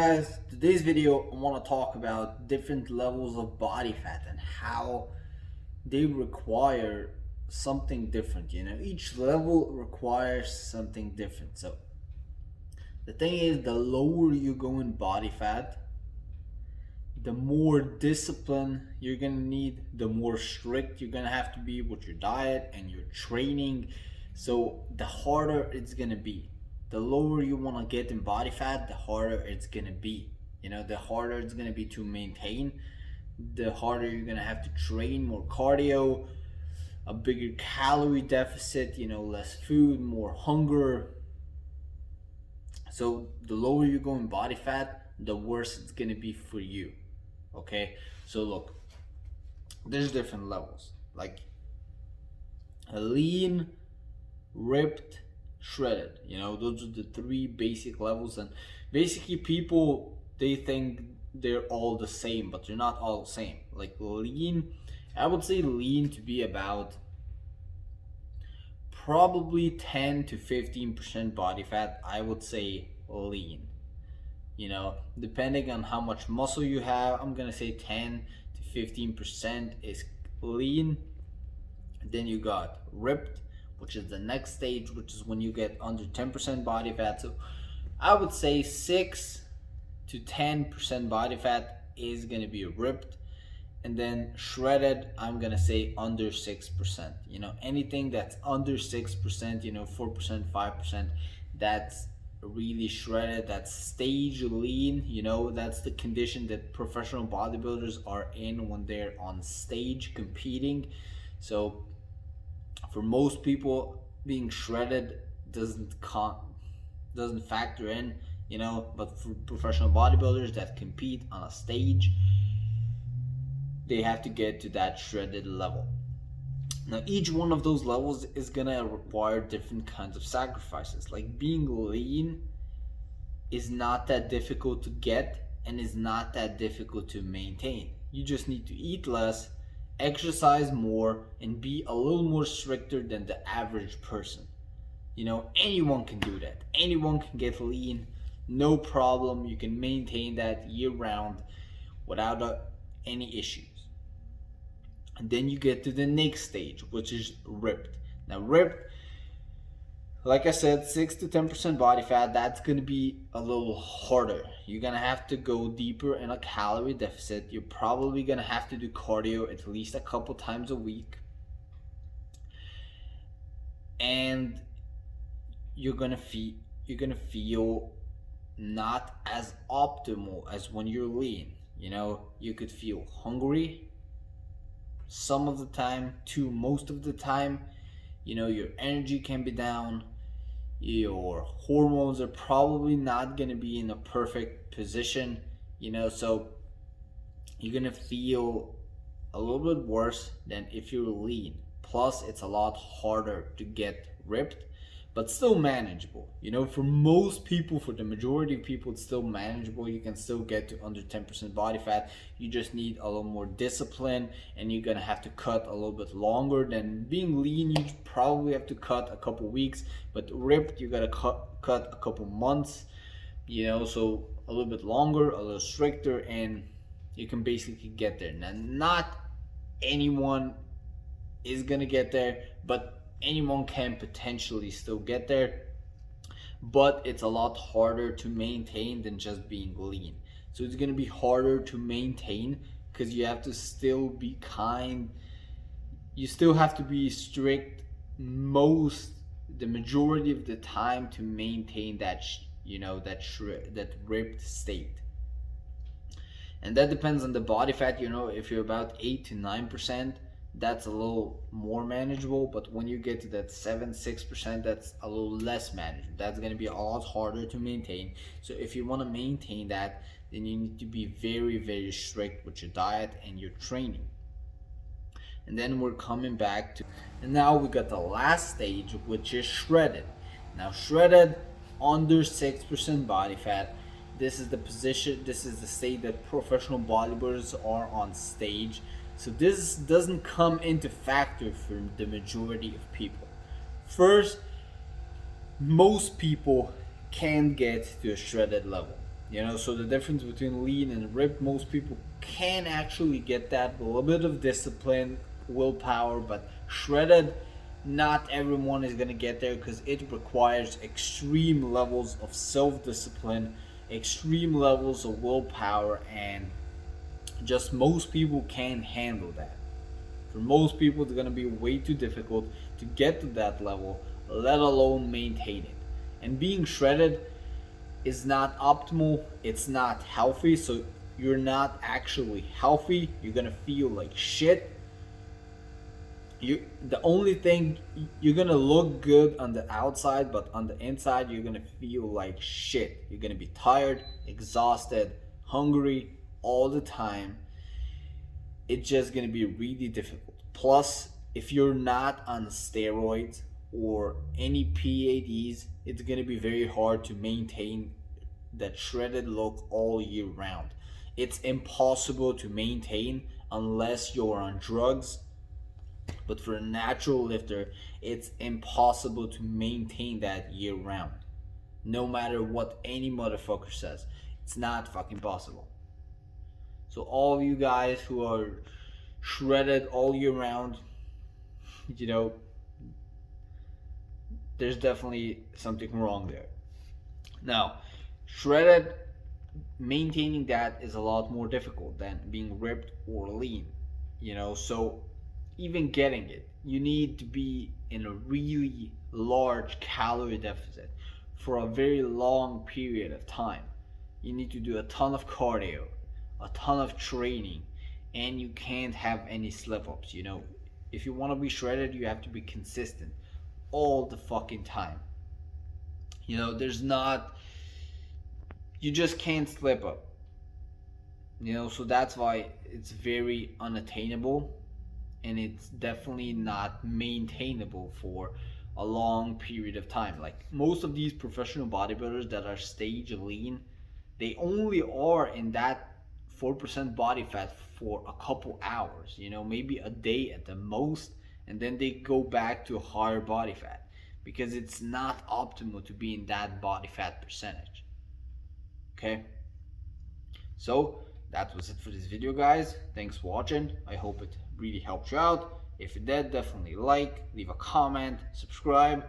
Guys, today's video I want to talk about different levels of body fat and how they require something different. Each level requires something different. So the thing is, the lower you go in body fat, the more discipline you're gonna need, the more strict you're gonna have to be with your diet and your training. So the harder it's gonna be. The lower you wanna get in body fat, the harder it's gonna be. The harder it's gonna be to maintain, the harder you're gonna have to train, more cardio, a bigger calorie deficit, less food, more hunger. So the lower you go in body fat, the worse it's gonna be for you. Okay, so look, there's different levels, like a lean, ripped, shredded. Those are the three basic levels. And basically people, they think they're all the same, but they're not all the same. Like lean, I would say lean to be about probably 10 to 15% body fat. I would say lean. Depending on how much muscle you have, I'm gonna say 10 to 15% is lean. Then you got ripped, which is the next stage, which is when you get under 10% body fat. So I would say 6 to 10% body fat is gonna be ripped. And then shredded, I'm gonna say under 6%. Anything that's under 6%, 4%, 5%, that's really shredded. That's stage lean. That's the condition that professional bodybuilders are in when they're on stage competing. So for most people, being shredded doesn't factor in, but for professional bodybuilders that compete on a stage, they have to get to that shredded level. Now, each one of those levels is gonna require different kinds of sacrifices. Like being lean is not that difficult to get and is not that difficult to maintain. You just need to eat less, exercise more, and be a little more stricter than the average person. Anyone can do that. Anyone can get lean, no problem. You can maintain that year round without any issues. And then you get to the next stage, which is ripped. Now ripped, like I said, 6 to 10% body fat. That's going to be a little harder. You're going to have to go deeper in a calorie deficit. You're probably going to have to do cardio at least a couple times a week. And you're going to feel not as optimal as when you're lean. You could feel hungry some of the time, to most of the time. Your energy can be down. Your hormones are probably not going to be in a perfect position. So you're going to feel a little bit worse than if you're lean. Plus, it's a lot harder to get ripped, but still manageable. For most people, for the majority of people, it's still manageable. You can still get to under 10% body fat. You just need a little more discipline, and you're gonna have to cut a little bit longer. Than being lean, you probably have to cut a couple weeks, but ripped, you gotta cut a couple months. So a little bit longer, a little stricter, and you can basically get there. Now, not anyone is gonna get there, but anyone can potentially still get there, but it's a lot harder to maintain than just being lean. So it's going to be harder to maintain because you have to still be kind. You still have to be strict the majority of the time to maintain that that ripped state. And that depends on the body fat. If you're about 8 to 9%, that's a little more manageable. But when you get to that 6%, that's a little less manageable. That's going to be a lot harder to maintain. So if you want to maintain that, then you need to be very, very strict with your diet and your training. And then we're coming back to, and now we got the last stage, which is shredded. Now shredded, under 6% body fat. This is the state that professional bodybuilders are on stage. So this doesn't come into factor for the majority of people. First, most people can get to a shredded level. So the difference between lean and ripped, most people can actually get that with a little bit of discipline, willpower, but shredded, not everyone is gonna get there because it requires extreme levels of self-discipline, extreme levels of willpower, and just most people can't handle that. For most people, it's gonna be way too difficult to get to that level, let alone maintain it. And being shredded is not optimal, it's not healthy, so you're not actually healthy, you're gonna feel like shit. The only thing, you're gonna look good on the outside, but on the inside you're gonna feel like shit. You're gonna be tired, exhausted, hungry all the time. It's just gonna be really difficult. Plus, if you're not on steroids or any PADs, it's gonna be very hard to maintain that shredded look all year round. It's impossible to maintain unless you're on drugs. But for a natural lifter, it's impossible to maintain that year round. No matter what any motherfucker says, it's not fucking possible. So all of you guys who are shredded all year round, you know, there's definitely something wrong there. Now, shredded, maintaining that is a lot more difficult than being ripped or lean. So even getting it, you need to be in a really large calorie deficit for a very long period of time. You need to do a ton of cardio, a ton of training, and you can't have any slip ups. If you want to be shredded, you have to be consistent all the fucking time. There's not, you just can't slip up. So that's why it's very unattainable, and it's definitely not maintainable for a long period of time. Like most of these professional bodybuilders that are stage lean, they only are in that 4% body fat for a couple hours, maybe a day at the most, and then they go back to a higher body fat because it's not optimal to be in that body fat percentage. Okay? So that was it for this video, guys. Thanks for watching. I hope it really helped you out. If it did, definitely like, leave a comment, subscribe.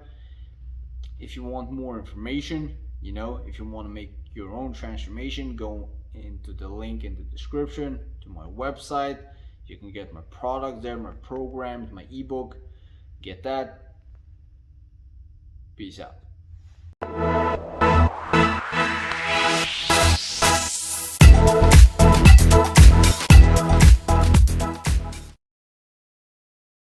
If you want more information, if you want to make your own transformation, go into the link in the description to my website. You can get my products there, my programs, my ebook. Get that. Peace out.